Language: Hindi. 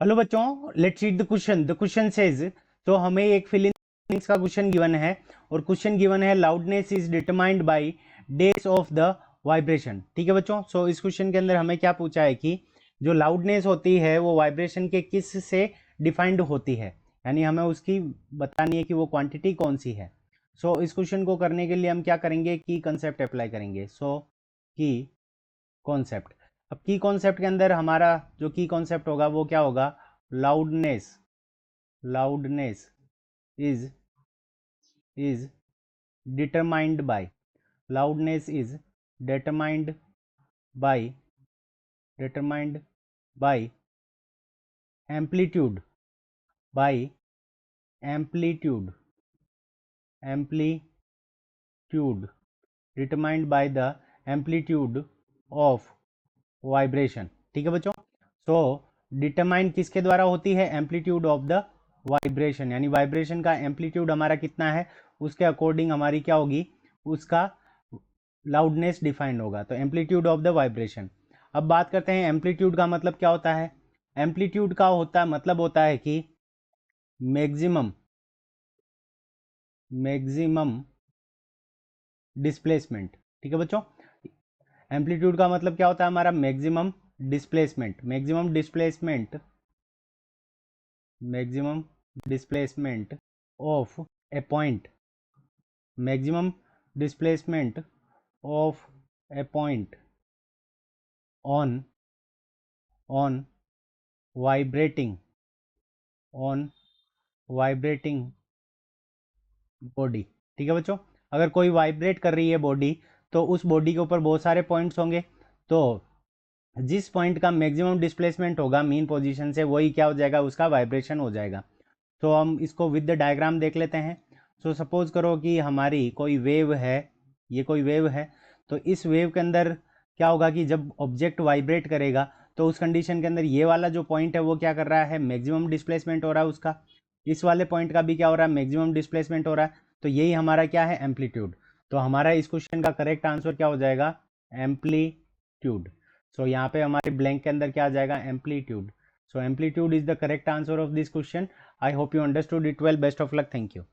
हेलो बच्चों, let's read the question. The question says, तो हमें एक फिल इन का क्वेश्चन गिवन है और क्वेश्चन गिवन है loudness is determined bye days of the vibration. ठीक है बच्चों, सो इस क्वेश्चन के अंदर हमें क्या पूछा है कि जो लाउडनेस होती है वो वाइब्रेशन के किस से डिफाइंड होती है, यानी हमें उसकी बतानी है कि वो क्वांटिटी कौन सी है। सो इस क्वेश्चन को करने के लिए हम क्या करेंगे, की कंसेप्ट अप्लाई करेंगे। सो की कॉन्सेप्ट, अब की कॉन्सेप्ट के अंदर हमारा जो की कॉन्सेप्ट होगा वो क्या होगा, loudness loudness is is determined by, loudness is determined by determined by amplitude by amplitude amplitude determined by the amplitude of vibration. ठीक है बच्चों, सो डिटरमाइन किसके द्वारा होती है, एम्पलीट्यूड ऑफ द वाइब्रेशन, यानी वाइब्रेशन का एम्पलीट्यूड हमारा कितना है उसके अकॉर्डिंग हमारी क्या होगी, उसका लाउडनेस डिफाइंड होगा। तो एम्पलीट्यूड ऑफ द वाइब्रेशन। अब बात करते हैं एम्पलीट्यूड का मतलब क्या होता है। एम्पलीट्यूड का मतलब होता है कि मैक्सिमम मैक्सिमम डिस्प्लेसमेंट। ठीक है बच्चों, एम्पलीट्यूड का मतलब क्या होता है हमारा, maximum displacement. Maximum displacement of A point, maximum displacement of A point on on vibrating on vibrating body. ठीक है बच्चों, अगर कोई वाइब्रेट कर रही है बॉडी तो उस बॉडी के ऊपर बहुत सारे पॉइंट्स होंगे, तो जिस पॉइंट का मैक्सिमम डिस्प्लेसमेंट होगा मीन पोजीशन से वही क्या हो जाएगा, उसका वाइब्रेशन हो जाएगा। तो हम इसको विद द डायग्राम देख लेते हैं। सो सपोज करो कि हमारी कोई वेव है, ये कोई वेव है, तो इस वेव के अंदर क्या होगा कि जब ऑब्जेक्ट वाइब्रेट करेगा तो उस कंडीशन के अंदर ये वाला जो पॉइंट है वो क्या कर रहा है, मैक्सिमम डिस्प्लेसमेंट हो रहा है उसका, इस वाले पॉइंट का भी क्या हो रहा है, मैक्सिमम डिस्प्लेसमेंट हो रहा है। तो यही हमारा क्या है, एम्पलीट्यूड। तो हमारा इस क्वेश्चन का करेक्ट आंसर क्या हो जाएगा, एम्पलीट्यूड। सो यहाँ पे हमारे ब्लैंक के अंदर क्या आ जाएगा, amplitude. So amplitude is the correct answer of this question. I hope you understood it well. Best of luck. Thank you.